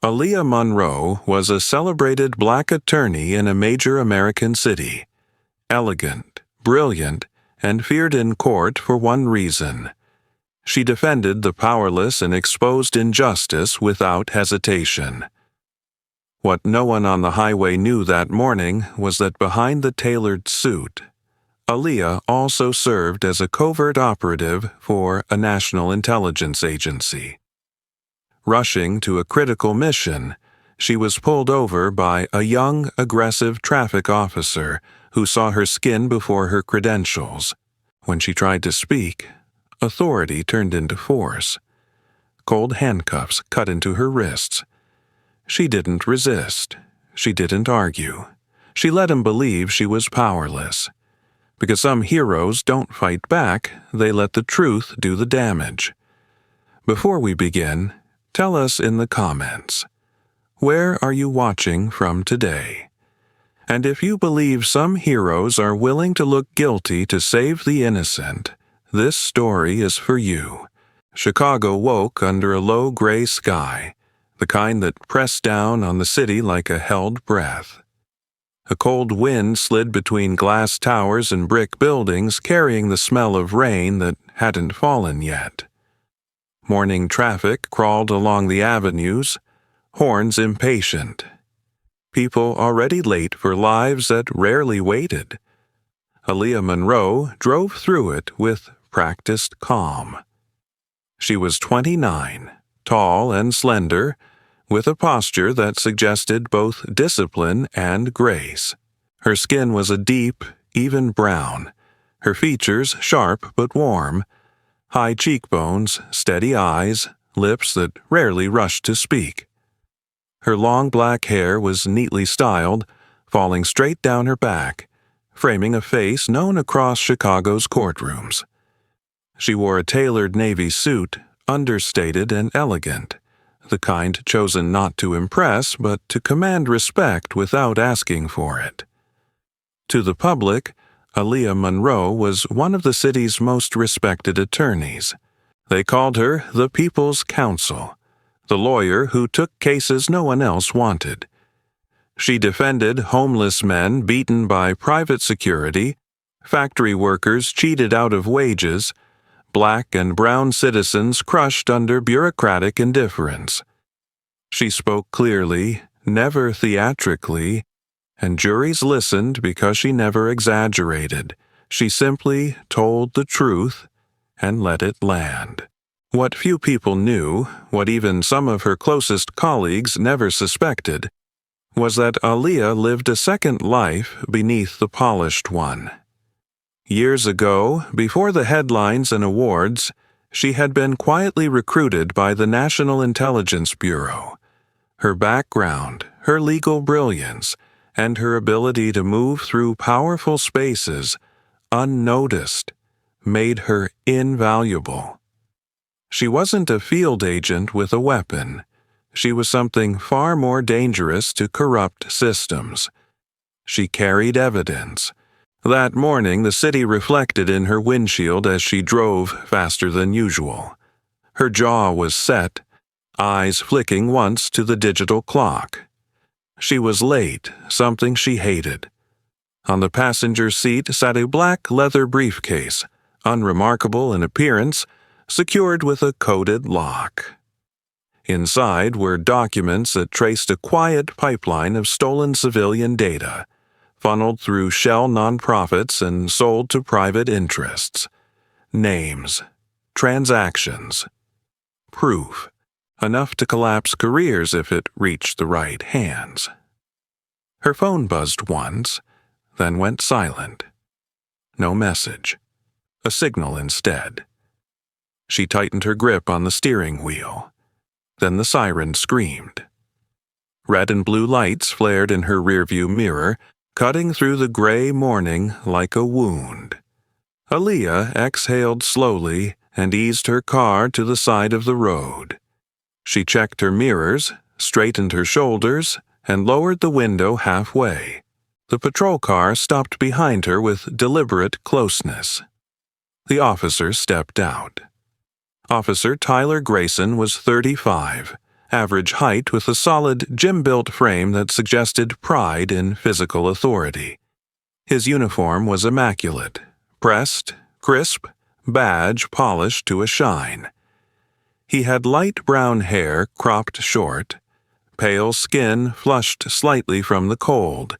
Aaliyah Monroe was a celebrated black attorney in a major American city. Elegant, brilliant, and feared in court for one reason. She defended the powerless and exposed injustice without hesitation. What no one on the highway knew that morning was that behind the tailored suit, Aaliyah also served as a covert operative for a national intelligence agency. Rushing to a critical mission, she was pulled over by a young, aggressive traffic officer who saw her skin before her credentials. When she tried to speak, authority turned into force. Cold handcuffs cut into her wrists. She didn't resist. She didn't argue. She let him believe she was powerless. Because some heroes don't fight back, they let the truth do the damage. Before we begin, tell us in the comments, where are you watching from today? And if you believe some heroes are willing to look guilty to save the innocent, this story is for you. Chicago woke under a low gray sky, the kind that pressed down on the city like a held breath. A cold wind slid between glass towers and brick buildings, carrying the smell of rain that hadn't fallen yet. Morning traffic crawled along the avenues, horns impatient. People already late for lives that rarely waited. Aaliyah Monroe drove through it with practiced calm. She was 29, tall and slender, with a posture that suggested both discipline and grace. Her skin was a deep, even brown, her features sharp but warm, high cheekbones, steady eyes, lips that rarely rushed to speak. Her long black hair was neatly styled, falling straight down her back, framing a face known across Chicago's courtrooms. She wore a tailored navy suit, understated and elegant, the kind chosen not to impress but to command respect without asking for it. To the public, Aaliyah Monroe was one of the city's most respected attorneys. They called her the People's Counsel, the lawyer who took cases no one else wanted. She defended homeless men beaten by private security, factory workers cheated out of wages, black and brown citizens crushed under bureaucratic indifference. She spoke clearly, never theatrically, and juries listened because she never exaggerated. She simply told the truth and let it land. What few people knew, what even some of her closest colleagues never suspected, was that Aaliyah lived a second life beneath the polished one. Years ago, before the headlines and awards, she had been quietly recruited by the National Intelligence Bureau. Her background, her legal brilliance, and her ability to move through powerful spaces, unnoticed, made her invaluable. She wasn't a field agent with a weapon. She was something far more dangerous to corrupt systems. She carried evidence. That morning, the city reflected in her windshield as she drove faster than usual. Her jaw was set, eyes flicking once to the digital clock. She was late, something she hated. On the passenger seat sat a black leather briefcase, unremarkable in appearance, secured with a coded lock. Inside were documents that traced a quiet pipeline of stolen civilian data, funneled through shell nonprofits and sold to private interests. Names, transactions, proof, enough to collapse careers if it reached the right hands. Her phone buzzed once, then went silent. No message. A signal instead. She tightened her grip on the steering wheel. Then the siren screamed. Red and blue lights flared in her rearview mirror, cutting through the gray morning like a wound. Aaliyah exhaled slowly and eased her car to the side of the road. She checked her mirrors, straightened her shoulders, and lowered the window halfway. The patrol car stopped behind her with deliberate closeness. The officer stepped out. Officer Tyler Grayson was 35, average height with a solid gym-built frame that suggested pride in physical authority. His uniform was immaculate, pressed, crisp, badge polished to a shine. He had light brown hair cropped short, pale skin flushed slightly from the cold,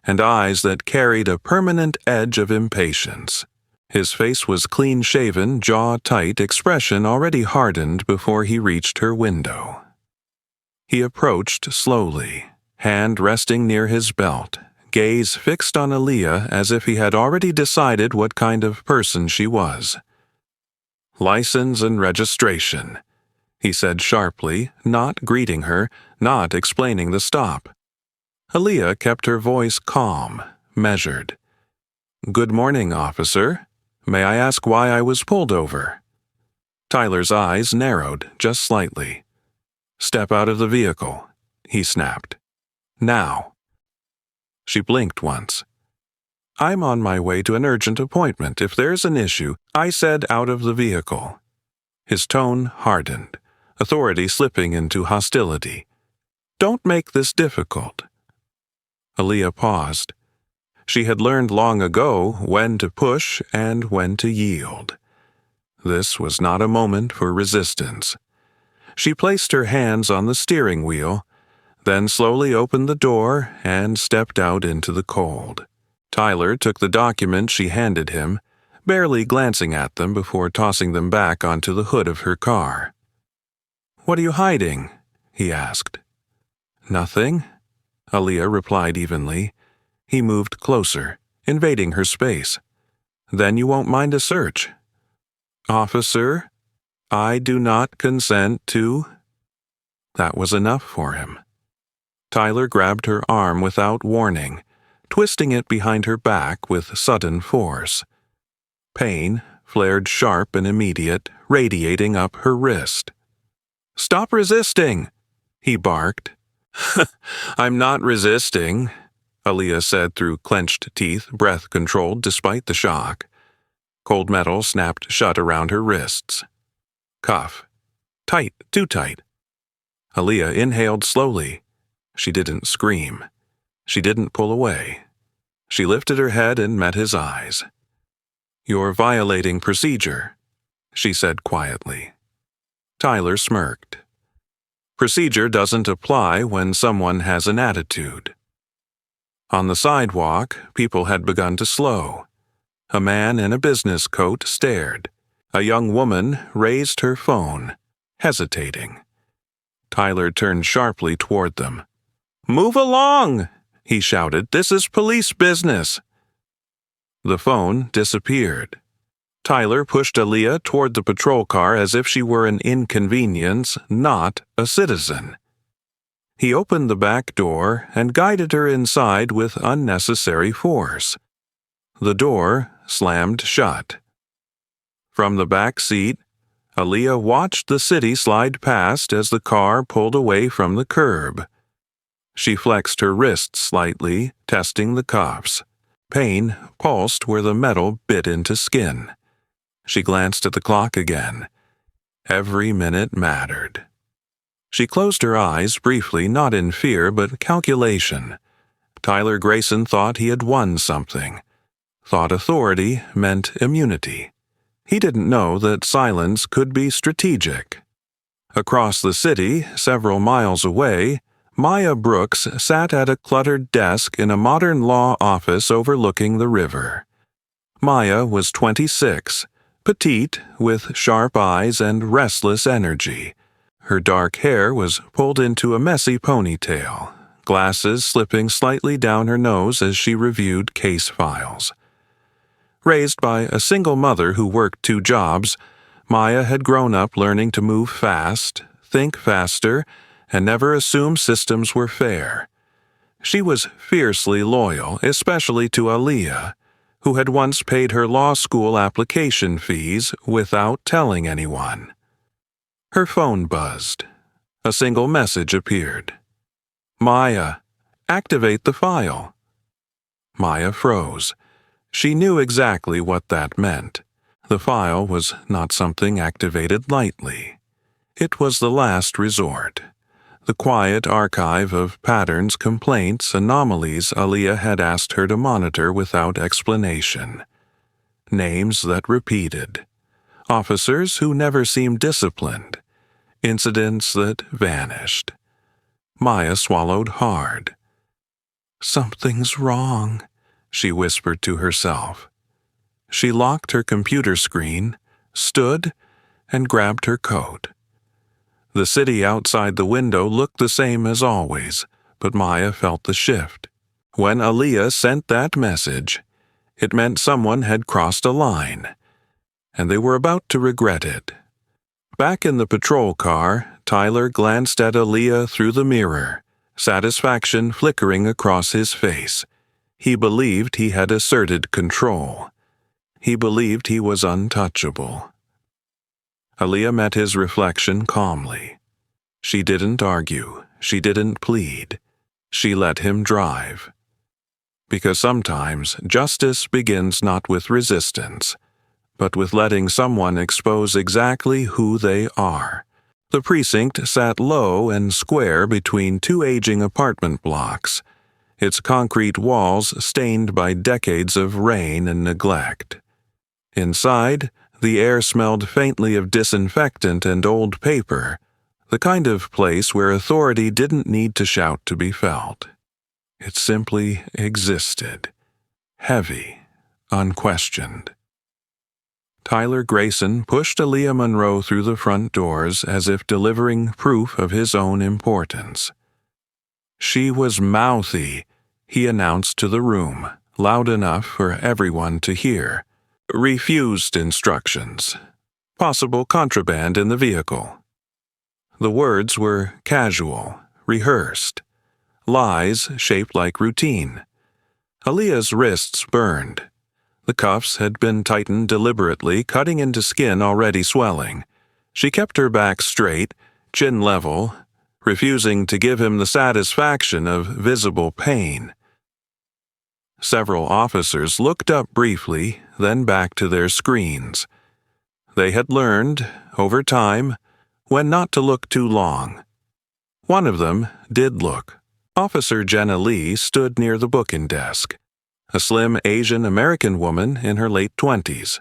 and eyes that carried a permanent edge of impatience. His face was clean-shaven, jaw-tight expression already hardened before he reached her window. He approached slowly, hand resting near his belt, gaze fixed on Aaliyah as if he had already decided what kind of person she was. "License and registration," he said sharply, not greeting her, not explaining the stop. Aaliyah kept her voice calm, measured. "Good morning, officer. May I ask why I was pulled over?" Tyler's eyes narrowed just slightly. "Step out of the vehicle," he snapped. "Now." She blinked once. "I'm on my way to an urgent appointment. If there's an issue," I said, "out of the vehicle." His tone hardened, authority slipping into hostility. "Don't make this difficult." Aaliyah paused. She had learned long ago when to push and when to yield. This was not a moment for resistance. She placed her hands on the steering wheel, then slowly opened the door and stepped out into the cold. Tyler took the documents she handed him, barely glancing at them before tossing them back onto the hood of her car. "What are you hiding?" he asked. "Nothing," Aaliyah replied evenly. He moved closer, invading her space. "Then you won't mind a search." "Officer, I do not consent to—" That was enough for him. Tyler grabbed her arm without warning, twisting it behind her back with sudden force. Pain flared sharp and immediate, radiating up her wrist. "Stop resisting!" he barked. "I'm not resisting," Aaliyah said through clenched teeth, breath controlled despite the shock. Cold metal snapped shut around her wrists. Cuff. Tight, too tight. Aaliyah inhaled slowly. She didn't scream. She didn't pull away. She lifted her head and met his eyes. "You're violating procedure," she said quietly. Tyler smirked. Procedure doesn't apply when someone has an attitude. On the sidewalk, people had begun to slow. A man in a business coat stared. A young woman raised her phone, hesitating. Tyler turned sharply toward them. "Move along!" he shouted. "This is police business." The phone disappeared. Tyler pushed Aaliyah toward the patrol car as if she were an inconvenience, not a citizen. He opened the back door and guided her inside with unnecessary force. The door slammed shut. From the back seat, Aaliyah watched the city slide past as the car pulled away from the curb. She flexed her wrists slightly, testing the cuffs. Pain pulsed where the metal bit into skin. She glanced at the clock again. Every minute mattered. She closed her eyes briefly, not in fear but calculation. Tyler Grayson thought he had won something. Thought authority meant immunity. He didn't know that silence could be strategic. Across the city, several miles away, Maya Brooks sat at a cluttered desk in a modern law office overlooking the river. Maya was 26, petite, with sharp eyes and restless energy. Her dark hair was pulled into a messy ponytail, glasses slipping slightly down her nose as she reviewed case files. Raised by a single mother who worked 2 jobs, Maya had grown up learning to move fast, think faster, and never assume systems were fair. She was fiercely loyal, especially to Aaliyah, who had once paid her law school application fees without telling anyone. Her phone buzzed. A single message appeared. "Maya, activate the file." Maya froze. She knew exactly what that meant. The file was not something activated lightly. It was the last resort. the quiet archive of patterns, complaints, anomalies Aaliyah had asked her to monitor without explanation. Names that repeated. Officers who never seemed disciplined. Incidents that vanished. Maya swallowed hard. "Something's wrong," she whispered to herself. She locked her computer screen, stood, and grabbed her coat. The city outside the window looked the same as always, but Maya felt the shift. When Aaliyah sent that message, it meant someone had crossed a line, and they were about to regret it. Back in the patrol car, Tyler glanced at Aaliyah through the mirror, satisfaction flickering across his face. He believed he had asserted control. He believed he was untouchable. Aaliyah met his reflection calmly. She didn't argue. She didn't plead. She let him drive. Because sometimes justice begins not with resistance, but with letting someone expose exactly who they are. The precinct sat low and square between two aging apartment blocks, its concrete walls stained by decades of rain and neglect. Inside, the air smelled faintly of disinfectant and old paper, the kind of place where authority didn't need to shout to be felt. It simply existed, heavy, unquestioned. Tyler Grayson pushed Aaliyah Monroe through the front doors as if delivering proof of his own importance. She was mouthy, he announced to the room, loud enough for everyone to hear. Refused instructions. Possible contraband in the vehicle. The words were casual, rehearsed. Lies shaped like routine. Aaliyah's wrists burned. The cuffs had been tightened deliberately, cutting into skin already swelling. She kept her back straight, chin level, refusing to give him the satisfaction of visible pain. Several officers looked up briefly, then back to their screens. They had learned, over time, when not to look too long. One of them did look. Officer Jenna Lee stood near the booking desk, a slim Asian-American woman in her late 20s.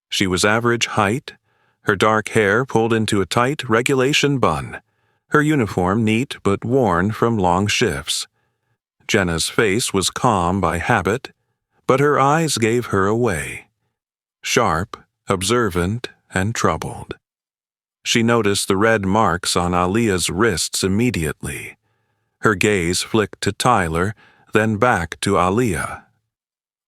She was average height, her dark hair pulled into a tight regulation bun, her uniform neat but worn from long shifts. Jenna's face was calm by habit, but her eyes gave her away. Sharp, observant, and troubled. She noticed the red marks on Aaliyah's wrists immediately. Her gaze flicked to Tyler, then back to Aaliyah.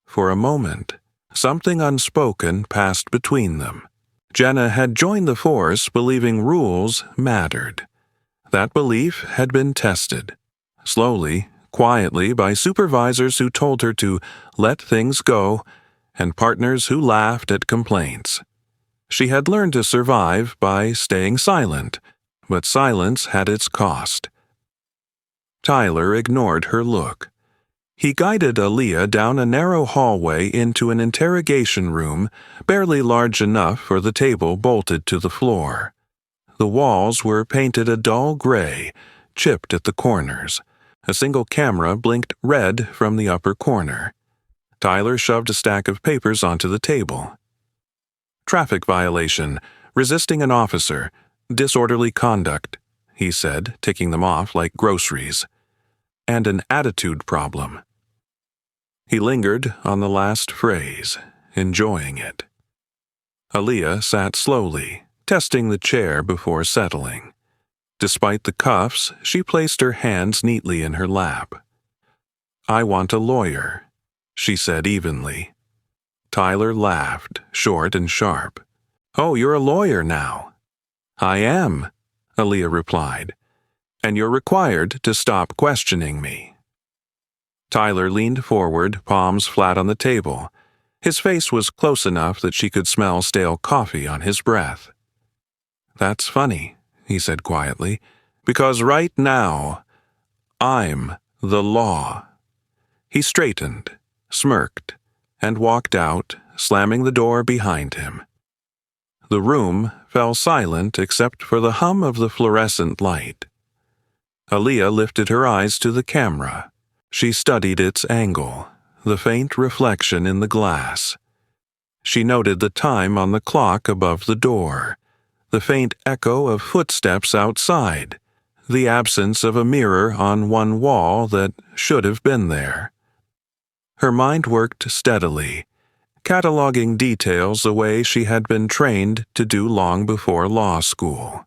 For a moment, something unspoken passed between them. Jenna had joined the force believing rules mattered. That belief had been tested, slowly, quietly, by supervisors who told her to let things go and partners who laughed at complaints. She had learned to survive by staying silent, but silence had its cost. Tyler ignored her look. He guided Aaliyah down a narrow hallway into an interrogation room barely large enough for the table bolted to the floor. The walls were painted a dull gray, chipped at the corners. A single camera blinked red from the upper corner. Tyler shoved a stack of papers onto the table. Traffic violation, resisting an officer, disorderly conduct, he said, ticking them off like groceries. And an attitude problem. He lingered on the last phrase, enjoying it. Aaliyah sat slowly, testing the chair before settling. Despite the cuffs, she placed her hands neatly in her lap. "I want a lawyer," she said evenly. Tyler laughed, short and sharp. "Oh, you're a lawyer now." "I am," Aaliyah replied. "And you're required to stop questioning me." Tyler leaned forward, palms flat on the table. His face was close enough that she could smell stale coffee on his breath. "That's funny," he said quietly, "because right now, I'm the law." He straightened, smirked, and walked out, slamming the door behind him. The room fell silent except for the hum of the fluorescent light. Aaliyah lifted her eyes to the camera. She studied its angle, the faint reflection in the glass. She noted the time on the clock above the door, the faint echo of footsteps outside, the absence of a mirror on one wall that should have been there. Her mind worked steadily, cataloging details the way she had been trained to do long before law school.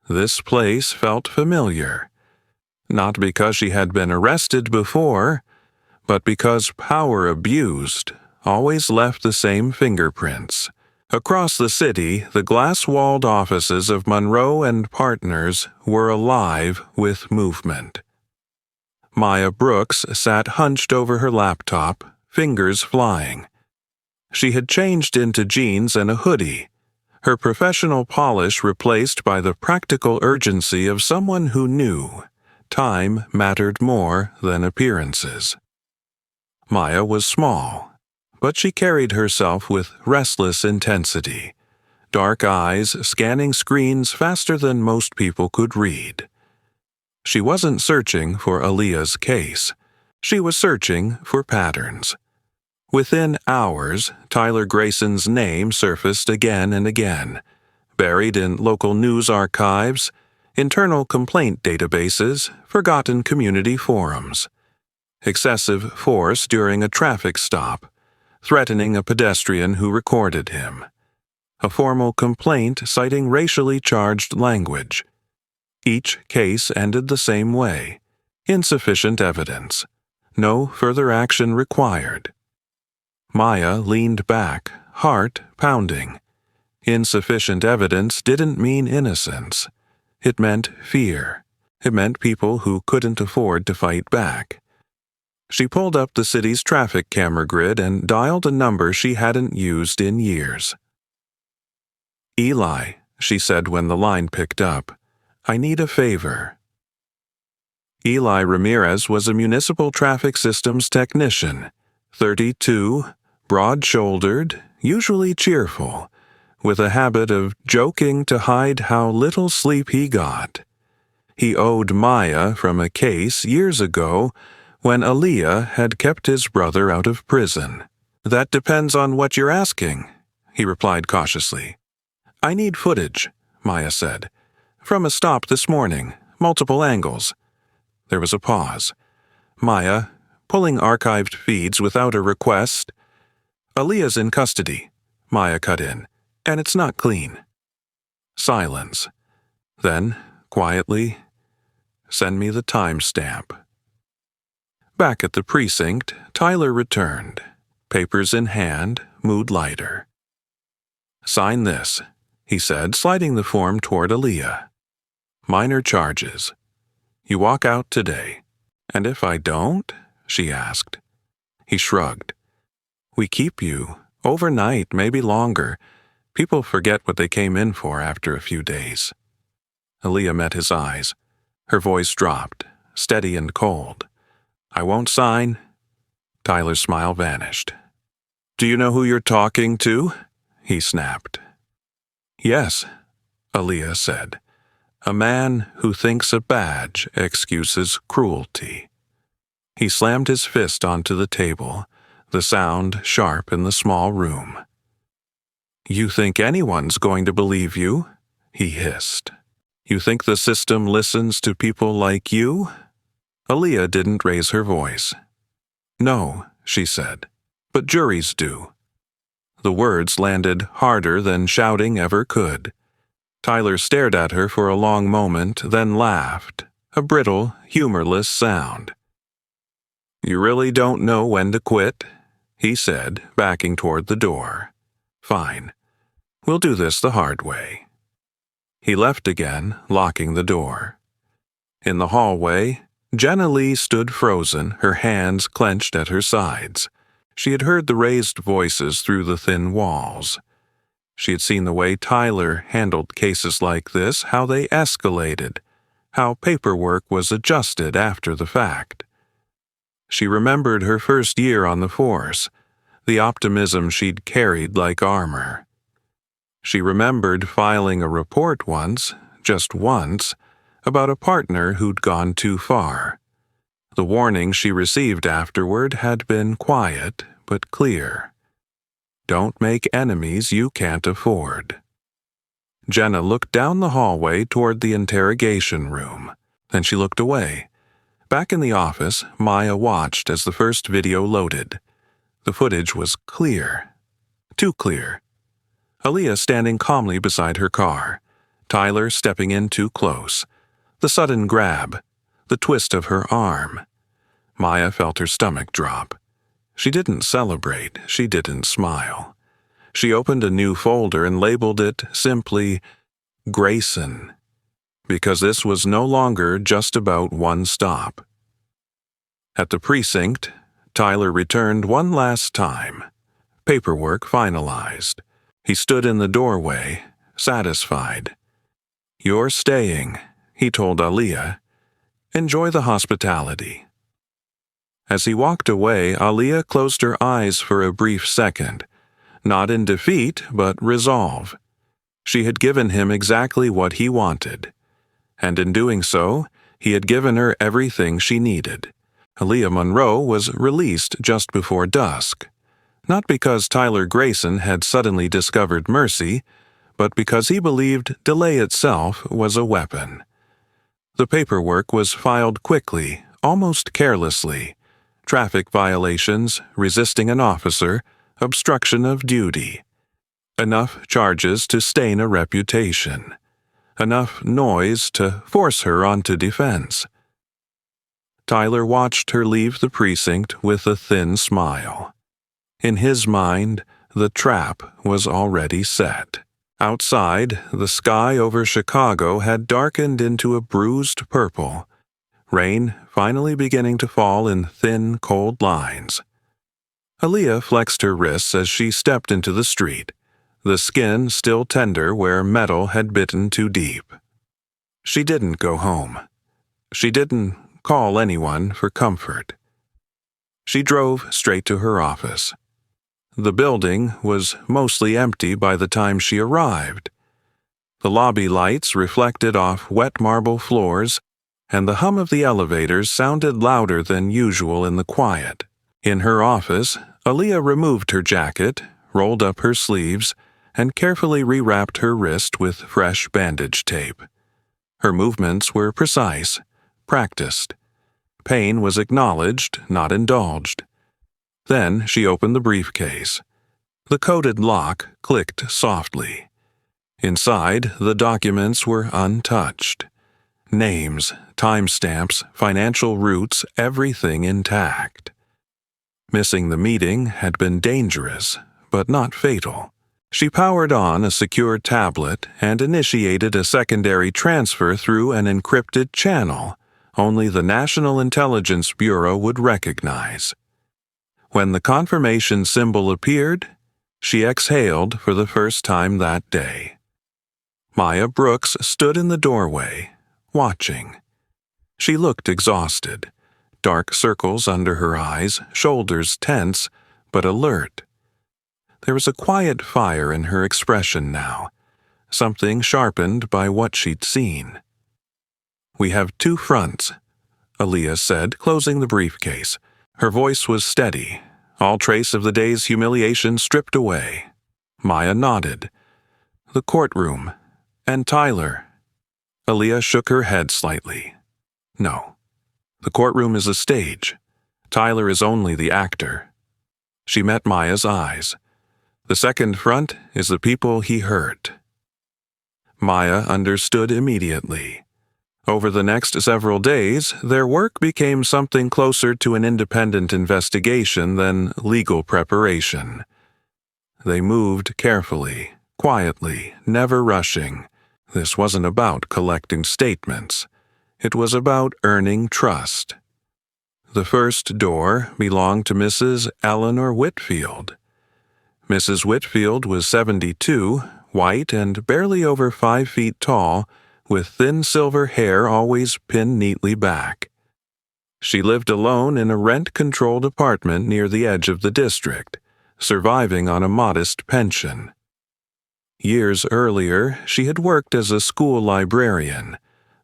This place felt familiar, not because she had been arrested before, but because power abused always left the same fingerprints. Across the city, the glass-walled offices of Monroe and Partners were alive with movement. Maya Brooks sat hunched over her laptop, fingers flying. She had changed into jeans and a hoodie, her professional polish replaced by the practical urgency of someone who knew time mattered more than appearances. Maya was small, but she carried herself with restless intensity, dark eyes scanning screens faster than most people could read. She wasn't searching for Aaliyah's case. She was searching for patterns. Within hours, Tyler Grayson's name surfaced again and again, buried in local news archives, internal complaint databases, forgotten community forums. Excessive force during a traffic stop, threatening a pedestrian who recorded him. A formal complaint citing racially charged language. Each case ended the same way: insufficient evidence. No further action required. Maya leaned back, heart pounding. Insufficient evidence didn't mean innocence. It meant fear. It meant people who couldn't afford to fight back. She pulled up the city's traffic camera grid and dialed a number she hadn't used in years. "Eli," she said when the line picked up, "I need a favor." Eli Ramirez was a municipal traffic systems technician, 32, broad-shouldered, usually cheerful, with a habit of joking to hide how little sleep he got. He owed Maya from a case years ago when Aaliyah had kept his brother out of prison. "That depends on what you're asking," he replied cautiously. "I need footage," Maya said. "From a stop this morning, multiple angles." There was a pause. Maya, pulling archived feeds without a request. "Aaliyah's in custody," Maya cut in, "and it's not clean." Silence. Then, quietly, "Send me the timestamp." Back at the precinct, Tyler returned, papers in hand, mood lighter. "Sign this," he said, sliding the form toward Aaliyah. "Minor charges. You walk out today." "And if I don't?" she asked. He shrugged. "We keep you, overnight, maybe longer. People forget what they came in for after a few days." Aaliyah met his eyes. Her voice dropped, steady and cold. "I won't sign." Tyler's smile vanished. "Do you know who you're talking to?" he snapped. "Yes," Aaliyah said. "A man who thinks a badge excuses cruelty." He slammed his fist onto the table, the sound sharp in the small room. "You think anyone's going to believe you?" he hissed. "You think the system listens to people like you?" Aaliyah didn't raise her voice. "No," she said, "but juries do." The words landed harder than shouting ever could. Tyler stared at her for a long moment, then laughed, a brittle, humorless sound. "You really don't know when to quit?" he said, backing toward the door. "Fine. We'll do this the hard way." He left again, locking the door. In the hallway, Jenna Lee stood frozen, her hands clenched at her sides. She had heard the raised voices through the thin walls. She had seen the way Tyler handled cases like this, how they escalated, how paperwork was adjusted after the fact. She remembered her first year on the force, the optimism she'd carried like armor. She remembered filing a report once, just once, about a partner who'd gone too far. The warning she received afterward had been quiet but clear. Don't make enemies you can't afford. Jenna looked down the hallway toward the interrogation room. Then she looked away. Back in the office, Maya watched as the first video loaded. The footage was clear. Too clear. Aaliyah standing calmly beside her car. Tyler stepping in too close. The sudden grab. The twist of her arm. Maya felt her stomach drop. She didn't celebrate. She didn't smile. She opened a new folder and labeled it simply Grayson, because this was no longer just about one stop. At the precinct, Tyler returned one last time. Paperwork finalized. He stood in the doorway, satisfied. "You're staying," he told Aaliyah. "Enjoy the hospitality." As he walked away, Aaliyah closed her eyes for a brief second, not in defeat, but resolve. She had given him exactly what he wanted, and in doing so, he had given her everything she needed. Aaliyah Monroe was released just before dusk, not because Tyler Grayson had suddenly discovered mercy, but because he believed delay itself was a weapon. The paperwork was filed quickly, almost carelessly. Traffic violations, resisting an officer, obstruction of duty. Enough charges to stain a reputation. Enough noise to force her onto defense. Tyler watched her leave the precinct with a thin smile. In his mind, the trap was already set. Outside, the sky over Chicago had darkened into a bruised purple, rain finally beginning to fall in thin, cold lines. Aaliyah flexed her wrists as she stepped into the street, the skin still tender where metal had bitten too deep. She didn't go home. She didn't call anyone for comfort. She drove straight to her office. The building was mostly empty by the time she arrived. The lobby lights reflected off wet marble floors, and the hum of the elevators sounded louder than usual in the quiet. In her office, Aaliyah removed her jacket, rolled up her sleeves, and carefully rewrapped her wrist with fresh bandage tape. Her movements were precise, practiced. Pain was acknowledged, not indulged. Then she opened the briefcase. The coded lock clicked softly. Inside, the documents were untouched. Names, timestamps, financial routes, everything intact. Missing the meeting had been dangerous, but not fatal. She powered on a secure tablet and initiated a secondary transfer through an encrypted channel only the National Intelligence Bureau would recognize. When the confirmation symbol appeared, she exhaled for the first time that day. Maya Brooks stood in the doorway, watching. She looked exhausted, dark circles under her eyes, shoulders tense, but alert. There was a quiet fire in her expression now, something sharpened by what she'd seen. "We have two fronts," Aaliyah said, closing the briefcase. Her voice was steady, all trace of the day's humiliation stripped away. Maya nodded. "The courtroom. And Tyler." Aaliyah shook her head slightly. "No. The courtroom is a stage. Tyler is only the actor." She met Maya's eyes. "The second front is the people he hurt." Maya understood immediately. Over the next several days, their work became something closer to an independent investigation than legal preparation. They moved carefully, quietly, never rushing. This wasn't about collecting statements. It was about earning trust. The first door belonged to Mrs. Eleanor Whitfield. Mrs. Whitfield was 72, white and barely over 5 feet tall, with thin silver hair always pinned neatly back. She lived alone in a rent-controlled apartment near the edge of the district, surviving on a modest pension. Years earlier, she had worked as a school librarian,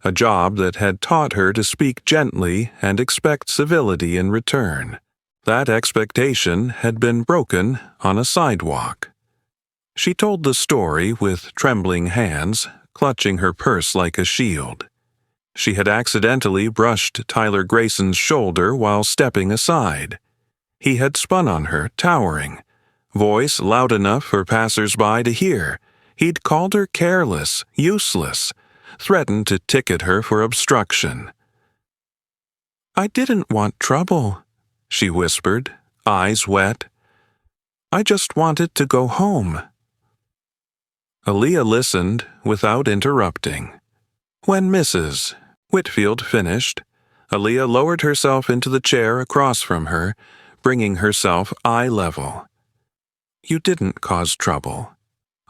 a job that had taught her to speak gently and expect civility in return. That expectation had been broken on a sidewalk. She told the story with trembling hands, clutching her purse like a shield. She had accidentally brushed Tyler Grayson's shoulder while stepping aside. He had spun on her, towering, voice loud enough for passers-by to hear. He'd called her careless, useless, threatened to ticket her for obstruction. "I didn't want trouble," she whispered, eyes wet. "I just wanted to go home." Aaliyah listened without interrupting. When Mrs. Whitfield finished, Aaliyah lowered herself into the chair across from her, bringing herself eye level. "You didn't cause trouble,"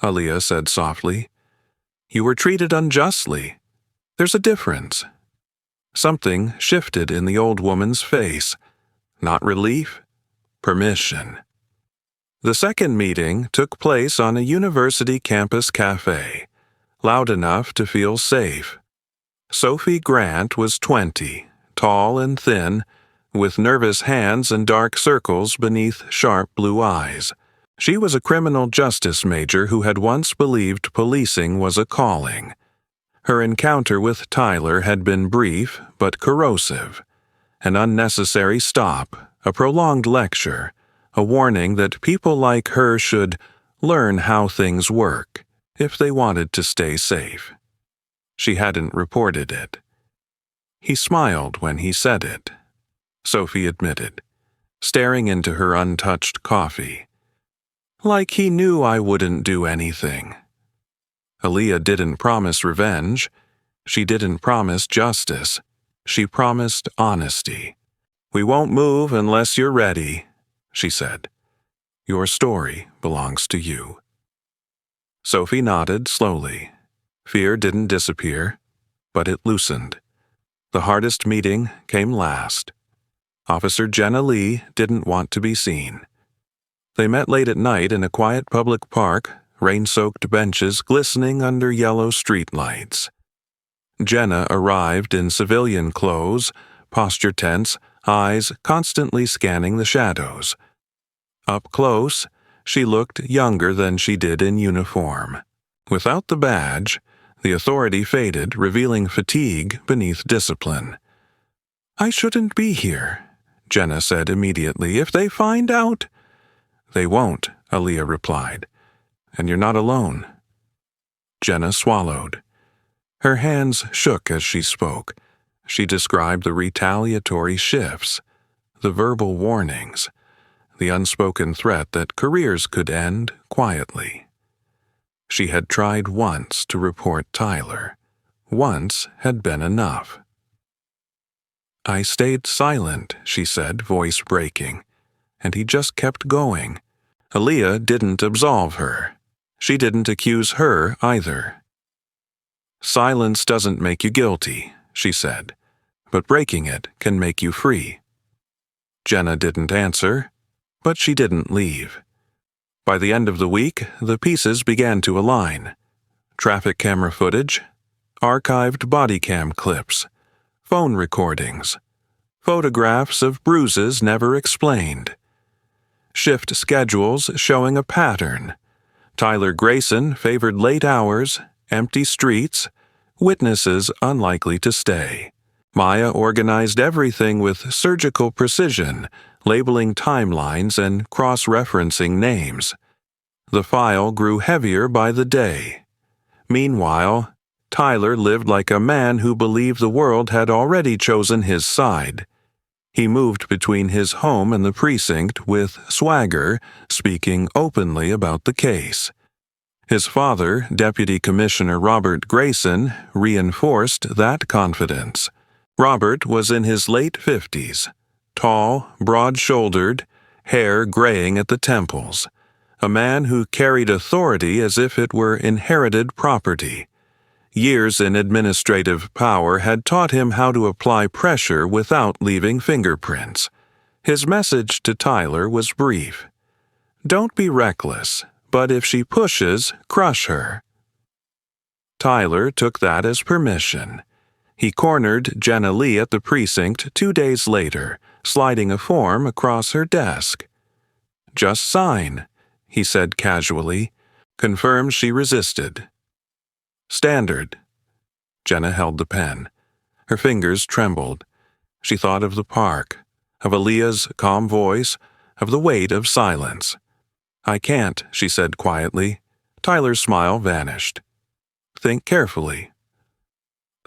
Aaliyah said softly. "You were treated unjustly. There's a difference." Something shifted in the old woman's face. Not relief, permission. The second meeting took place on a university campus cafe, loud enough to feel safe. Sophie Grant was 20, tall and thin, with nervous hands and dark circles beneath sharp blue eyes. She was a criminal justice major who had once believed policing was a calling. Her encounter with Tyler had been brief but corrosive. An unnecessary stop, a prolonged lecture, a warning that people like her should learn how things work if they wanted to stay safe. She hadn't reported it. He smiled when he said it, Sophie admitted, staring into her untouched coffee. Like he knew I wouldn't do anything. Aaliyah didn't promise revenge. She didn't promise justice. She promised honesty. "We won't move unless you're ready," she said. "Your story belongs to you." Sophie nodded slowly. Fear didn't disappear, but it loosened. The hardest meeting came last. Officer Jenna Lee didn't want to be seen. They met late at night in a quiet public park, rain-soaked benches glistening under yellow streetlights. Jenna arrived in civilian clothes, posture tense, eyes constantly scanning the shadows. Up close, she looked younger than she did in uniform. Without the badge, the authority faded, revealing fatigue beneath discipline. "I shouldn't be here," Jenna said immediately. "If they find out—" "They won't," Aaliyah replied. "And you're not alone." Jenna swallowed. Her hands shook as she spoke. She described the retaliatory shifts, the verbal warnings, the unspoken threat that careers could end quietly. She had tried once to report Tyler. Once had been enough. "I stayed silent," she said, voice breaking, "and he just kept going." Aaliyah didn't absolve her. She didn't accuse her either. "Silence doesn't make you guilty," she said, "but breaking it can make you free." Jenna didn't answer, but she didn't leave. By the end of the week, the pieces began to align. Traffic camera footage, archived body cam clips, phone recordings, photographs of bruises never explained. Shift schedules showing a pattern. Tyler Grayson favored late hours, empty streets, witnesses unlikely to stay. Maya organized everything with surgical precision, labeling timelines and cross-referencing names. The file grew heavier by the day. Meanwhile, Tyler lived like a man who believed the world had already chosen his side. He moved between his home and the precinct with swagger, speaking openly about the case. His father, Deputy Commissioner Robert Grayson, reinforced that confidence. Robert was in his late 50s, tall, broad-shouldered, hair graying at the temples, a man who carried authority as if it were inherited property. Years in administrative power had taught him how to apply pressure without leaving fingerprints. His message to Tyler was brief. "Don't be reckless, but if she pushes, crush her." Tyler took that as permission. He cornered Jenna Lee at the precinct 2 days later, sliding a form across her desk. "Just sign," he said casually. Confirmed she resisted. "Standard." Jenna held the pen. Her fingers trembled. She thought of the park, of Aaliyah's calm voice, of the weight of silence. "I can't," she said quietly. Tyler's smile vanished. "Think carefully."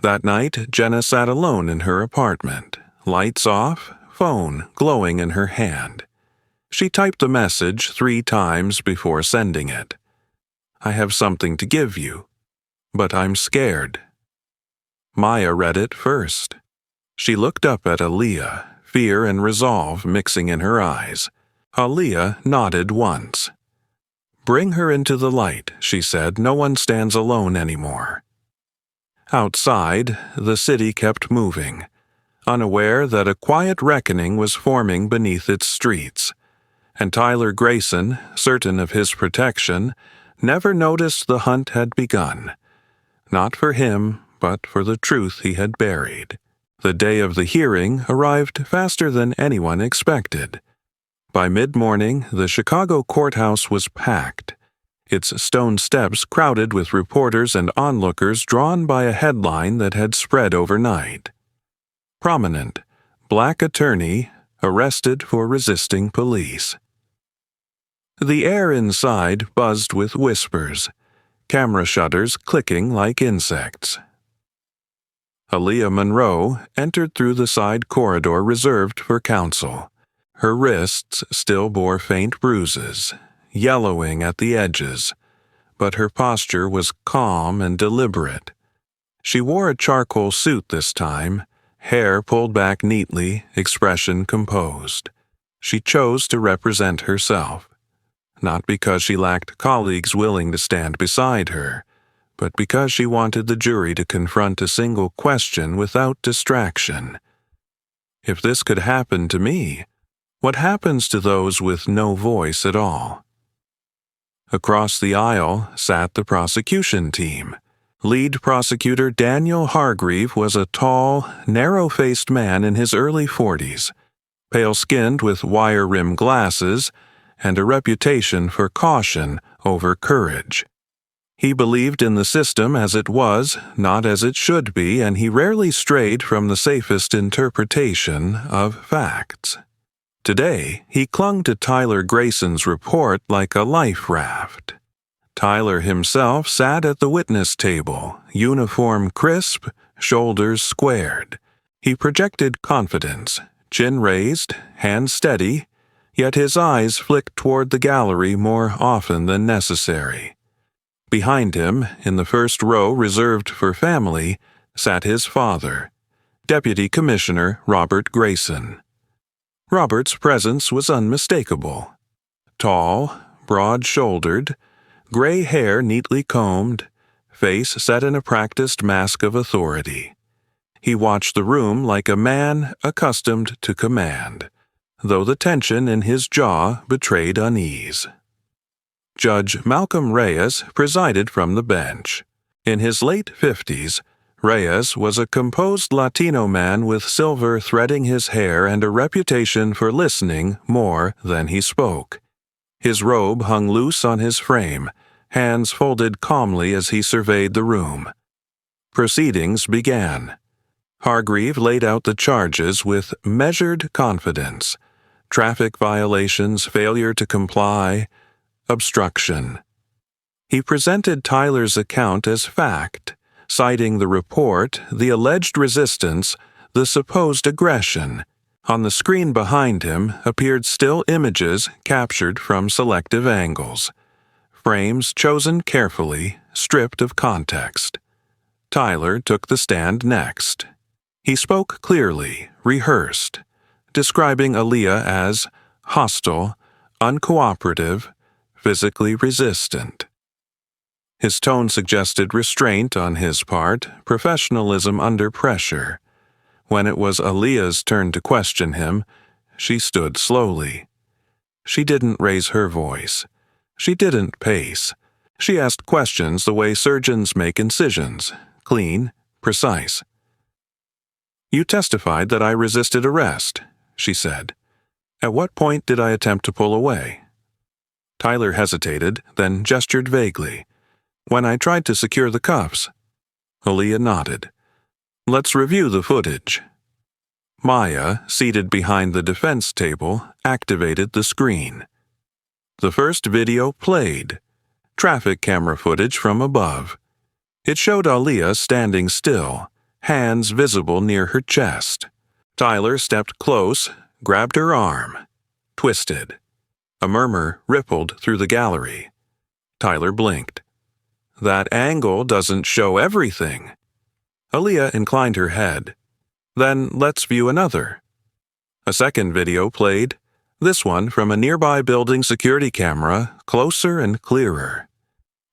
That night, Jenna sat alone in her apartment, lights off, phone glowing in her hand. She typed the message 3 times before sending it. "I have something to give you, but I'm scared." Maya read it first. She looked up at Aaliyah, fear and resolve mixing in her eyes. Aaliyah nodded once. "Bring her into the light," she said. "No one stands alone anymore." Outside, the city kept moving, unaware that a quiet reckoning was forming beneath its streets. And Tyler Grayson, certain of his protection, never noticed the hunt had begun. Not for him, but for the truth he had buried. The day of the hearing arrived faster than anyone expected. By mid-morning, the Chicago courthouse was packed, its stone steps crowded with reporters and onlookers drawn by a headline that had spread overnight. Prominent, black attorney arrested for resisting police. The air inside buzzed with whispers, camera shutters clicking like insects. Aaliyah Monroe entered through the side corridor reserved for counsel. Her wrists still bore faint bruises, yellowing at the edges, but her posture was calm and deliberate. She wore a charcoal suit this time, hair pulled back neatly, expression composed. She chose to represent herself, not because she lacked colleagues willing to stand beside her, but because she wanted the jury to confront a single question without distraction. If this could happen to me, what happens to those with no voice at all? Across the aisle sat the prosecution team. Lead prosecutor Daniel Hargreave was a tall, narrow-faced man in his early 40s, pale-skinned with wire-rimmed glasses, and a reputation for caution over courage. He believed in the system as it was, not as it should be, and he rarely strayed from the safest interpretation of facts. Today, he clung to Tyler Grayson's report like a life raft. Tyler himself sat at the witness table, uniform crisp, shoulders squared. He projected confidence, chin raised, hands steady, yet his eyes flicked toward the gallery more often than necessary. Behind him, in the first row reserved for family, sat his father, Deputy Commissioner Robert Grayson. Robert's presence was unmistakable. Tall, broad-shouldered, gray hair neatly combed, face set in a practiced mask of authority. He watched the room like a man accustomed to command, though the tension in his jaw betrayed unease. Judge Malcolm Reyes presided from the bench. In his late 50s, Reyes was a composed Latino man with silver threading his hair and a reputation for listening more than he spoke. His robe hung loose on his frame, hands folded calmly as he surveyed the room. Proceedings began. Hargreave laid out the charges with measured confidence: traffic violations, failure to comply, obstruction. He presented Tyler's account as fact, citing the report, the alleged resistance, the supposed aggression. On the screen behind him appeared still images captured from selective angles, frames chosen carefully, stripped of context. Tyler took the stand next. He spoke clearly, rehearsed, describing Aaliyah as hostile, uncooperative, physically resistant. His tone suggested restraint on his part, professionalism under pressure. When it was Aaliyah's turn to question him, she stood slowly. She didn't raise her voice. She didn't pace. She asked questions the way surgeons make incisions, clean, precise. "You testified that I resisted arrest," she said. "At what point did I attempt to pull away?" Tyler hesitated, then gestured vaguely. "When I tried to secure the cuffs." Aaliyah nodded. "Let's review the footage." Maya, seated behind the defense table, activated the screen. The first video played. Traffic camera footage from above. It showed Aaliyah standing still, hands visible near her chest. Tyler stepped close, grabbed her arm, twisted. A murmur rippled through the gallery. Tyler blinked. "That angle doesn't show everything." Aaliyah inclined her head. "Then let's view another." A second video played, this one from a nearby building security camera, closer and clearer.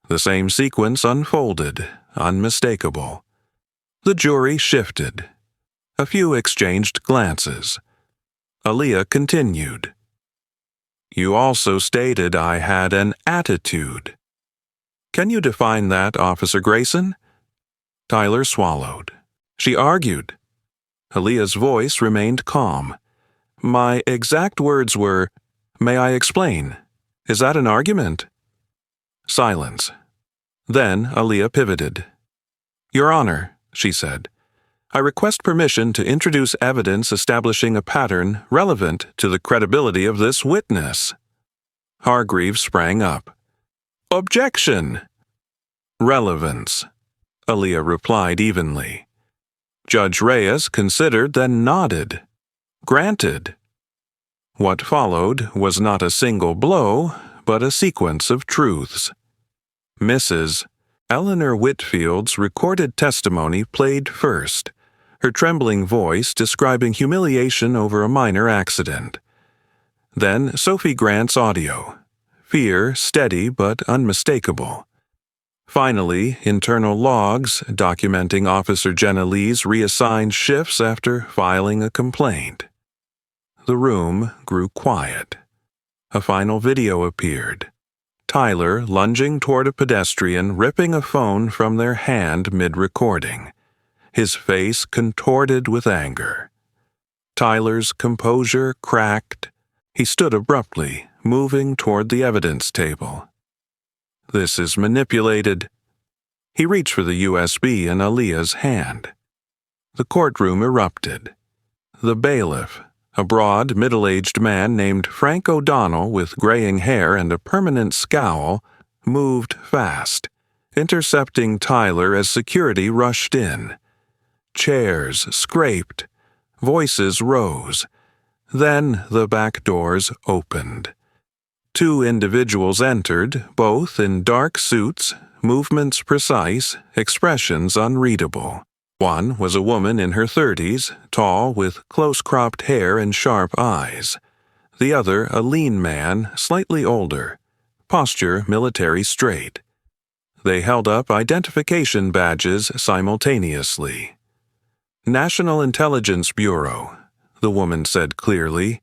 The same sequence unfolded, unmistakable. The jury shifted. A few exchanged glances. Aaliyah continued. "You also stated I had an attitude. Can you define that, Officer Grayson?" Tyler swallowed. She argued. Aaliyah's voice remained calm. "My exact words were, 'May I explain? Is that an argument?'" Silence. Then Aaliyah pivoted. "Your Honor," she said, "I request permission to introduce evidence establishing a pattern relevant to the credibility of this witness." Hargreaves sprang up. "Objection!" "Relevance," Aaliyah replied evenly. Judge Reyes considered, then nodded. "Granted." What followed was not a single blow, but a sequence of truths. Mrs. Eleanor Whitfield's recorded testimony played first, her trembling voice describing humiliation over a minor accident. Then Sophie Grant's audio, fear steady but unmistakable. Finally, internal logs documenting Officer Jenna Lee's reassigned shifts after filing a complaint. The room grew quiet. A final video appeared. Tyler lunging toward a pedestrian, ripping a phone from their hand mid-recording, his face contorted with anger. Tyler's composure cracked. He stood abruptly, moving toward the evidence table. "This is manipulated." He reached for the USB in Aaliyah's hand. The courtroom erupted. The bailiff, a broad, middle-aged man named Frank O'Donnell with graying hair and a permanent scowl, moved fast, intercepting Tyler as security rushed in. Chairs scraped. Voices rose. Then the back doors opened. Two individuals entered, both in dark suits, movements precise, expressions unreadable. One was a woman in her 30s, tall, with close-cropped hair and sharp eyes. The other a lean man, slightly older, posture military straight. They held up identification badges simultaneously. "National Intelligence Bureau," the woman said clearly.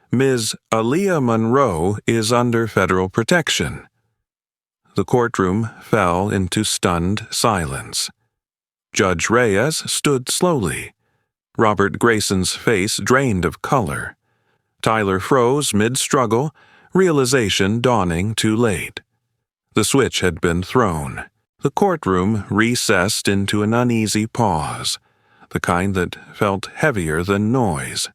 "Ms. Aaliyah Monroe is under federal protection." The courtroom fell into stunned silence. Judge Reyes stood slowly. Robert Grayson's face drained of color. Tyler froze mid-struggle, realization dawning too late. The switch had been thrown. The courtroom recessed into an uneasy pause, the kind that felt heavier than noise.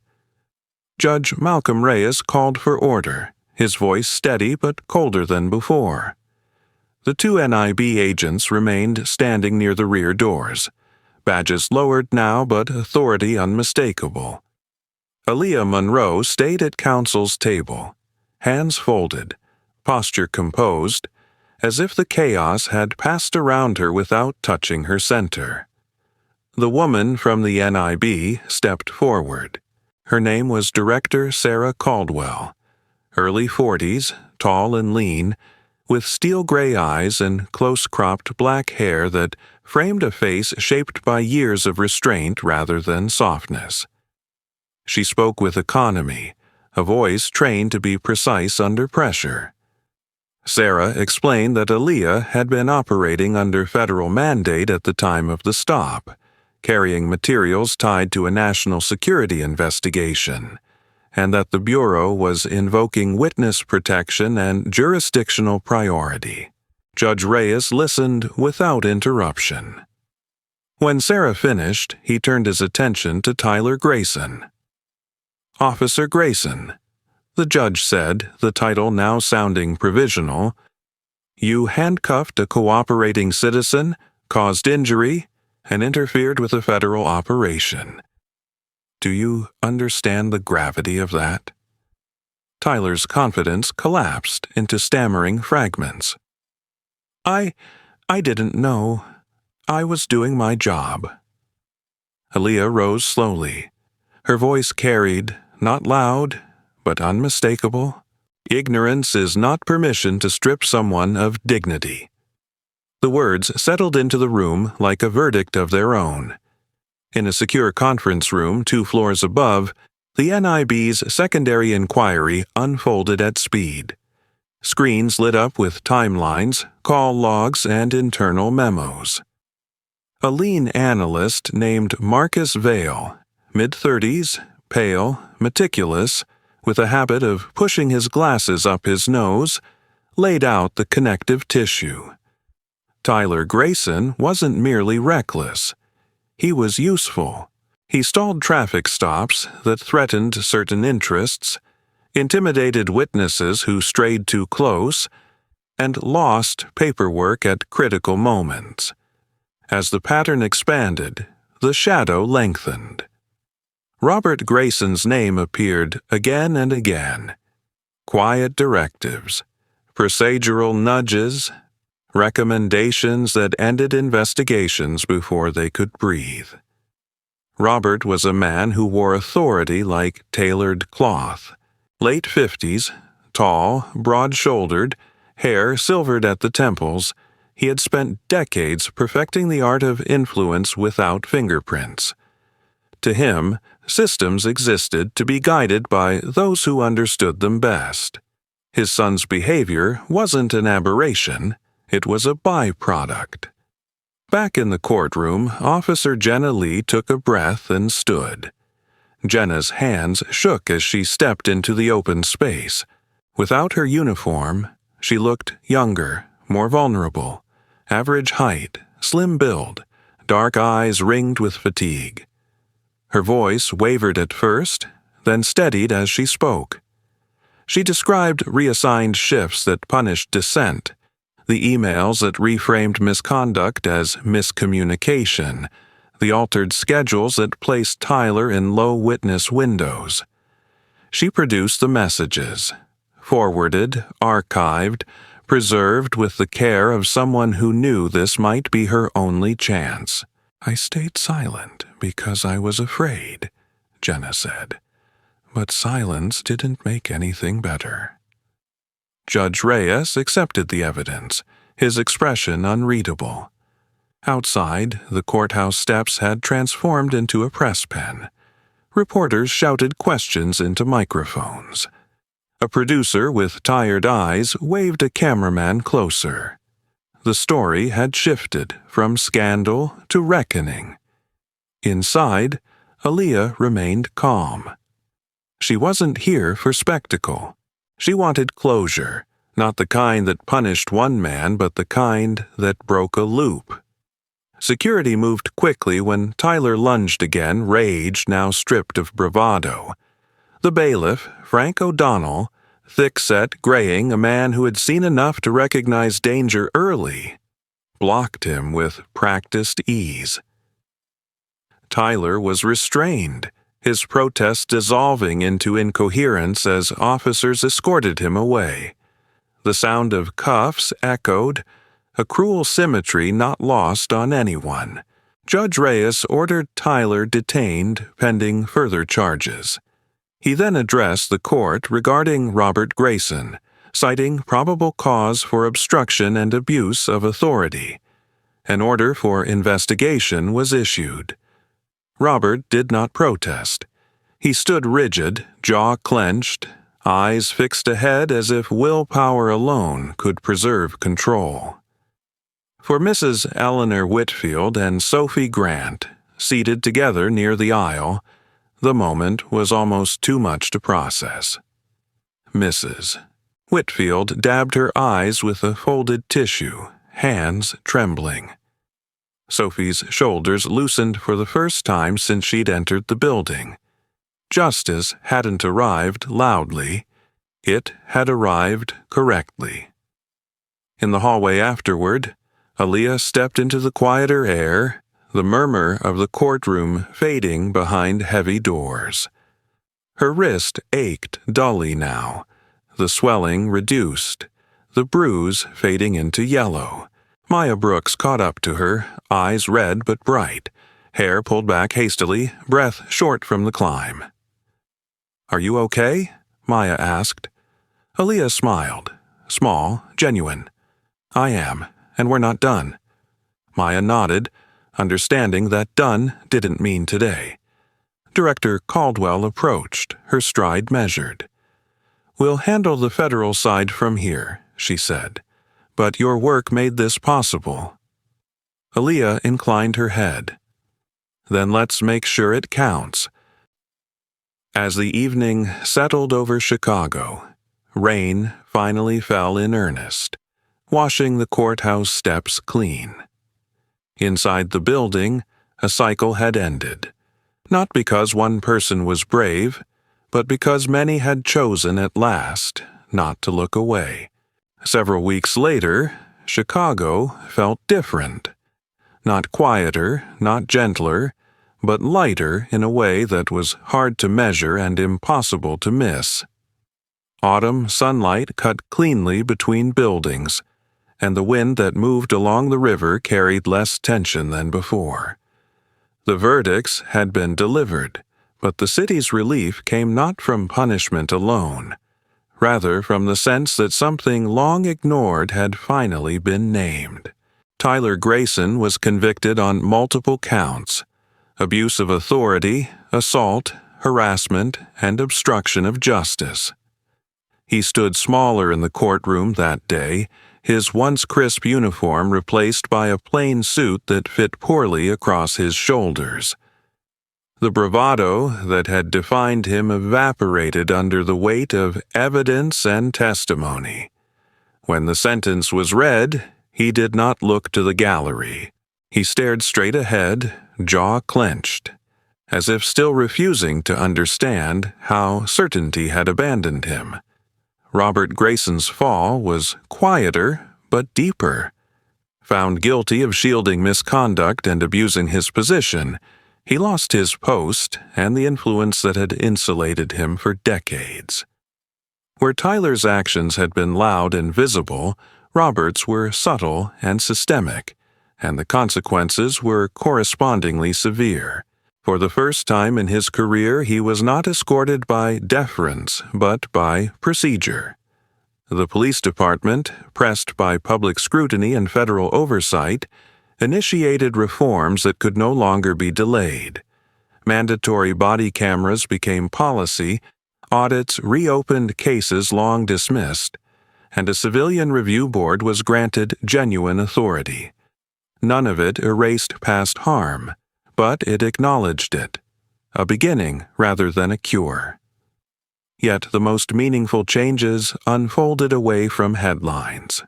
Judge Malcolm Reyes called for order, his voice steady but colder than before. The two NIB agents remained standing near the rear doors, badges lowered now but authority unmistakable. Aaliyah Monroe stayed at counsel's table, hands folded, posture composed, as if the chaos had passed around her without touching her center. The woman from the NIB stepped forward. Her name was Director Sarah Caldwell, early 40s, tall and lean, with steel-gray eyes and close-cropped black hair that framed a face shaped by years of restraint rather than softness. She spoke with economy, a voice trained to be precise under pressure. Sarah explained that Aaliyah had been operating under federal mandate at the time of the stop, carrying materials tied to a national security investigation, and that the Bureau was invoking witness protection and jurisdictional priority. Judge Reyes listened without interruption. When Sarah finished, he turned his attention to Tyler Grayson. "Officer Grayson," the judge said, the title now sounding provisional, "you handcuffed a cooperating citizen, caused injury, and interfered with a federal operation. Do you understand the gravity of that?" Tyler's confidence collapsed into stammering fragments. I didn't know. I was doing my job." Aaliyah rose slowly. Her voice carried, not loud, but unmistakable, "Ignorance is not permission to strip someone of dignity." The words settled into the room like a verdict of their own. In a secure conference room 2 floors above, the NIB's secondary inquiry unfolded at speed. Screens lit up with timelines, call logs, and internal memos. A lean analyst named Marcus Vale, mid-30s, pale, meticulous, with a habit of pushing his glasses up his nose, laid out the connective tissue. Tyler Grayson wasn't merely reckless. He was useful. He stalled traffic stops that threatened certain interests, intimidated witnesses who strayed too close, and lost paperwork at critical moments. As the pattern expanded, the shadow lengthened. Robert Grayson's name appeared again and again. Quiet directives, procedural nudges, recommendations that ended investigations before they could breathe. Robert was a man who wore authority like tailored cloth. Late 50s, tall, broad-shouldered, hair silvered at the temples, he had spent decades perfecting the art of influence without fingerprints. To him, systems existed to be guided by those who understood them best. His son's behavior wasn't an aberration, it was a byproduct. Back in the courtroom, Officer Jenna Lee took a breath and stood. Jenna's hands shook as she stepped into the open space. Without her uniform, she looked younger, more vulnerable. Average height, slim build, dark eyes ringed with fatigue. Her voice wavered at first, then steadied as she spoke. She described reassigned shifts that punished dissent, the emails that reframed misconduct as miscommunication, the altered schedules that placed Tyler in low-witness windows. She produced the messages, forwarded, archived, preserved with the care of someone who knew this might be her only chance. "I stayed silent because I was afraid," Jenna said. But silence didn't make anything better. Judge Reyes accepted the evidence, his expression unreadable. Outside, the courthouse steps had transformed into a press pen. Reporters shouted questions into microphones. A producer with tired eyes waved a cameraman closer. The story had shifted from scandal to reckoning. Inside, Aaliyah remained calm. She wasn't here for spectacle. She wanted closure, not the kind that punished one man, but the kind that broke a loop. Security moved quickly when Tyler lunged again, rage now stripped of bravado. The bailiff, Frank O'Donnell, thick-set, graying, a man who had seen enough to recognize danger early, blocked him with practiced ease. Tyler was restrained, his protest dissolving into incoherence as officers escorted him away. The sound of cuffs echoed, a cruel symmetry not lost on anyone. Judge Reyes ordered Tyler detained pending further charges. He then addressed the court regarding Robert Grayson, citing probable cause for obstruction and abuse of authority. An order for investigation was issued. Robert did not protest. He stood rigid, jaw clenched, eyes fixed ahead as if willpower alone could preserve control. For Mrs. Eleanor Whitfield and Sophie Grant, seated together near the aisle, the moment was almost too much to process. Mrs. Whitfield dabbed her eyes with a folded tissue, hands trembling. Sophie's shoulders loosened for the first time since she'd entered the building. Justice hadn't arrived loudly. It had arrived correctly. In the hallway afterward, Aaliyah stepped into the quieter air, the murmur of the courtroom fading behind heavy doors. Her wrist ached dully now, the swelling reduced, the bruise fading into yellow. Maya Brooks caught up to her, eyes red but bright, hair pulled back hastily, breath short from the climb. "Are you okay?" Maya asked. Aaliyah smiled, small, genuine. "I am, and we're not done." Maya nodded, understanding that done didn't mean today. Director Caldwell approached, her stride measured. "We'll handle the federal side from here," she said. "But your work made this possible." Aaliyah inclined her head. "Then let's make sure it counts." As the evening settled over Chicago, rain finally fell in earnest, washing the courthouse steps clean. Inside the building, a cycle had ended, not because one person was brave, but because many had chosen at last not to look away. Several weeks later, Chicago felt different. Not quieter, not gentler, but lighter in a way that was hard to measure and impossible to miss. Autumn sunlight cut cleanly between buildings, and the wind that moved along the river carried less tension than before. The verdicts had been delivered, but the city's relief came not from punishment alone, rather from the sense that something long ignored had finally been named. Tyler Grayson was convicted on multiple counts: abuse of authority, assault, harassment, and obstruction of justice. He stood smaller in the courtroom that day, his once crisp uniform replaced by a plain suit that fit poorly across his shoulders. The bravado that had defined him evaporated under the weight of evidence and testimony. When the sentence was read, he did not look to the gallery. He stared straight ahead, jaw clenched, as if still refusing to understand how certainty had abandoned him. Robert Grayson's fall was quieter but deeper. Found guilty of shielding misconduct and abusing his position, he lost his post and the influence that had insulated him for decades. Where Tyler's actions had been loud and visible, Robert's were subtle and systemic, and the consequences were correspondingly severe. For the first time in his career, he was not escorted by deference, but by procedure. The police department, pressed by public scrutiny and federal oversight, initiated reforms that could no longer be delayed. Mandatory body cameras became policy, audits reopened cases long dismissed, and a civilian review board was granted genuine authority. None of it erased past harm, but it acknowledged it, a beginning rather than a cure. Yet the most meaningful changes unfolded away from headlines.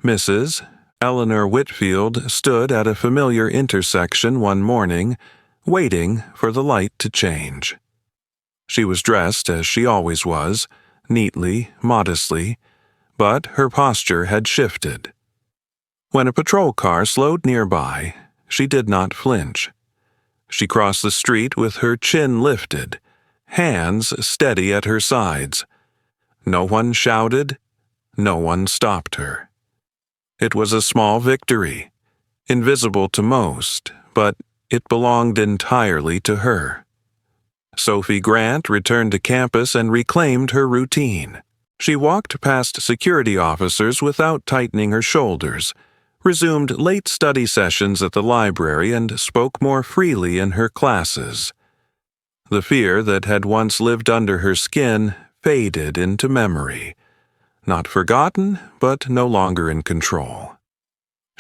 Mrs. Eleanor Whitfield stood at a familiar intersection one morning, waiting for the light to change. She was dressed as she always was, neatly, modestly, but her posture had shifted. When a patrol car slowed nearby, she did not flinch. She crossed the street with her chin lifted, hands steady at her sides. No one shouted, no one stopped her. It was a small victory, invisible to most, but it belonged entirely to her. Sophie Grant returned to campus and reclaimed her routine. She walked past security officers without tightening her shoulders, resumed late study sessions at the library, and spoke more freely in her classes. The fear that had once lived under her skin faded into memory, not forgotten, but no longer in control.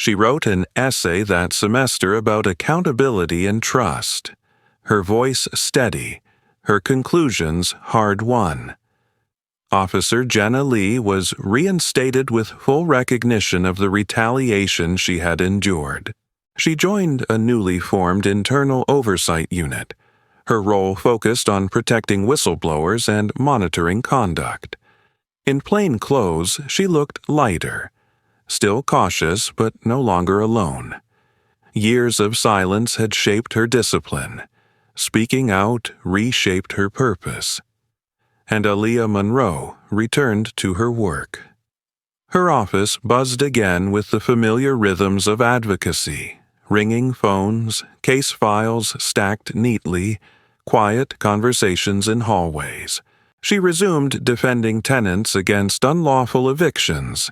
She wrote an essay that semester about accountability and trust. Her voice steady, her conclusions hard-won. Officer Jenna Lee was reinstated with full recognition of the retaliation she had endured. She joined a newly formed internal oversight unit. Her role focused on protecting whistleblowers and monitoring conduct. In plain clothes, she looked lighter, still cautious but no longer alone. Years of silence had shaped her discipline. Speaking out reshaped her purpose. And Aaliyah Monroe returned to her work. Her office buzzed again with the familiar rhythms of advocacy, ringing phones, case files stacked neatly, quiet conversations in hallways. She resumed defending tenants against unlawful evictions,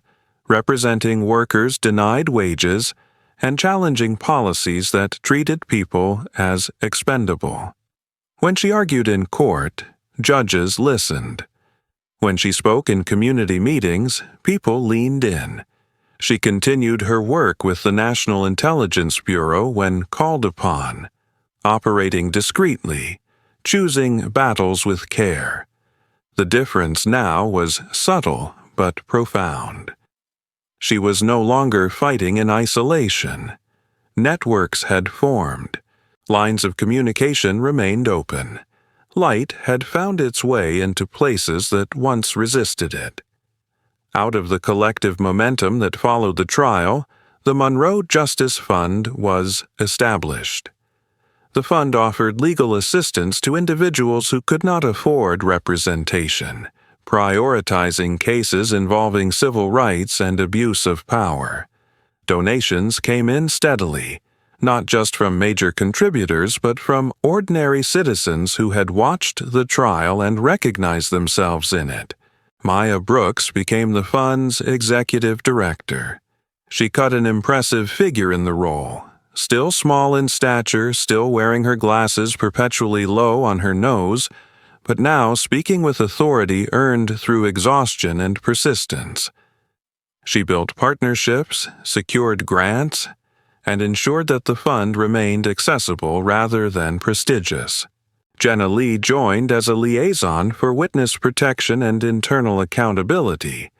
representing workers denied wages, and challenging policies that treated people as expendable. When she argued in court, judges listened. When she spoke in community meetings, people leaned in. She continued her work with the National Intelligence Bureau when called upon, operating discreetly, choosing battles with care. The difference now was subtle but profound. She was no longer fighting in isolation. Networks had formed. Lines of communication remained open. Light had found its way into places that once resisted it. Out of the collective momentum that followed the trial, the Monroe Justice Fund was established. The fund offered legal assistance to individuals who could not afford representation, prioritizing cases involving civil rights and abuse of power. Donations came in steadily, not just from major contributors but from ordinary citizens who had watched the trial and recognized themselves in it. Maya Brooks became the fund's executive director. She cut an impressive figure in the role. Still small in stature, still wearing her glasses perpetually low on her nose, but now speaking with authority earned through exhaustion and persistence. She built partnerships, secured grants, and ensured that the fund remained accessible rather than prestigious. Jenna Lee joined as a liaison for witness protection and internal accountability,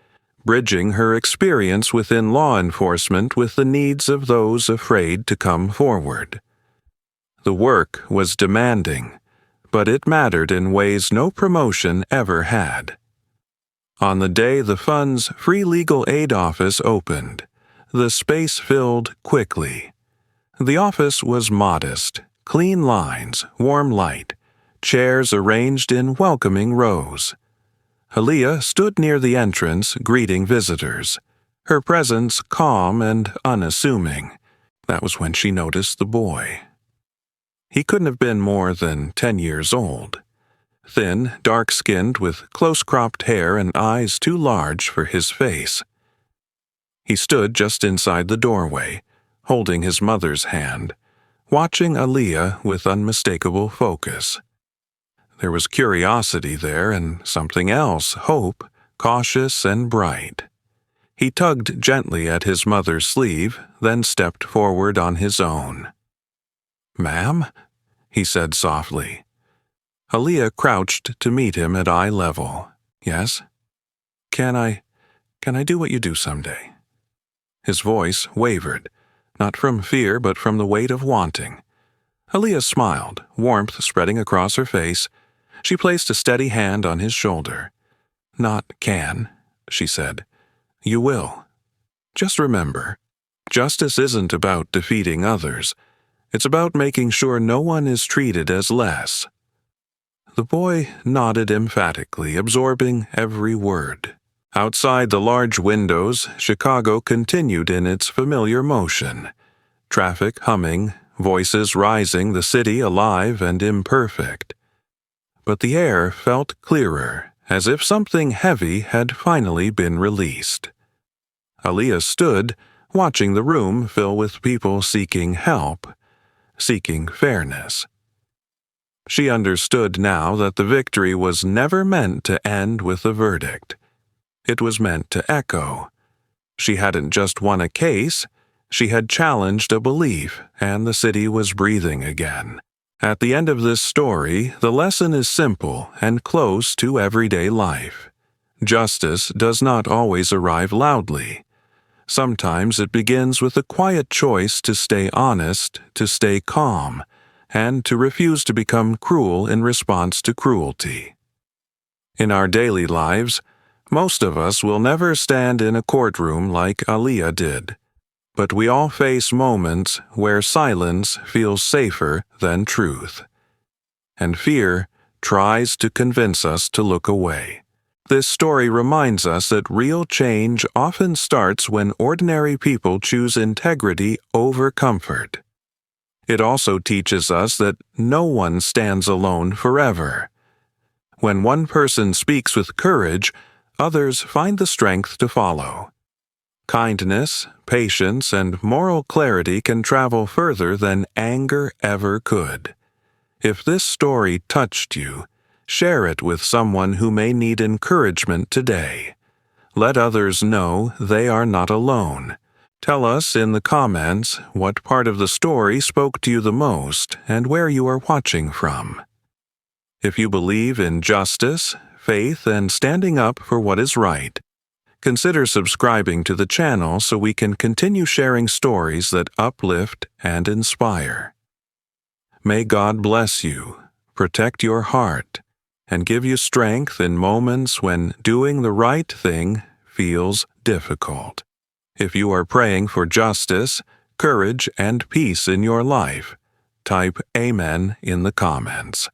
bridging her experience within law enforcement with the needs of those afraid to come forward. The work was demanding, but it mattered in ways no promotion ever had. On the day the fund's free legal aid office opened, the space filled quickly. The office was modest, clean lines, warm light, chairs arranged in welcoming rows. Aaliyah stood near the entrance, greeting visitors, her presence calm and unassuming. That was when she noticed the boy. He couldn't have been more than 10 years old. Thin, dark-skinned, with close-cropped hair and eyes too large for his face. He stood just inside the doorway, holding his mother's hand, watching Aaliyah with unmistakable focus. There was curiosity there and something else, hope, cautious and bright. He tugged gently at his mother's sleeve, then stepped forward on his own. "Ma'am?" he said softly. Aaliyah crouched to meet him at eye level. "Yes? Can I do what you do someday?" His voice wavered, not from fear but from the weight of wanting. Aaliyah smiled, warmth spreading across her face. She placed a steady hand on his shoulder. "Not can," she said. "You will. Just remember, justice isn't about defeating others. It's about making sure no one is treated as less." The boy nodded emphatically, absorbing every word. Outside the large windows, Chicago continued in its familiar motion. Traffic humming, voices rising, the city alive and imperfect. But the air felt clearer, as if something heavy had finally been released. Aaliyah stood, watching the room fill with people seeking help, seeking fairness. She understood now that the victory was never meant to end with a verdict. It was meant to echo. She hadn't just won a case, She had challenged a belief, and the city was breathing again. At the end of this story, the lesson is simple and close to everyday life. Justice does not always arrive loudly. Sometimes it begins with a quiet choice to stay honest, to stay calm, and to refuse to become cruel in response to cruelty. In our daily lives, most of us will never stand in a courtroom like Aaliyah did, but we all face moments where silence feels safer than truth, and fear tries to convince us to look away. This story reminds us that real change often starts when ordinary people choose integrity over comfort. It also teaches us that no one stands alone forever. When one person speaks with courage, others find the strength to follow. Kindness, patience, and moral clarity can travel further than anger ever could. If this story touched you, share it with someone who may need encouragement today. Let others know they are not alone. Tell us in the comments what part of the story spoke to you the most and where you are watching from. If you believe in justice, faith, and standing up for what is right, consider subscribing to the channel so we can continue sharing stories that uplift and inspire. May God bless you, protect your heart, and give you strength in moments when doing the right thing feels difficult. If you are praying for justice, courage, and peace in your life, type Amen in the comments.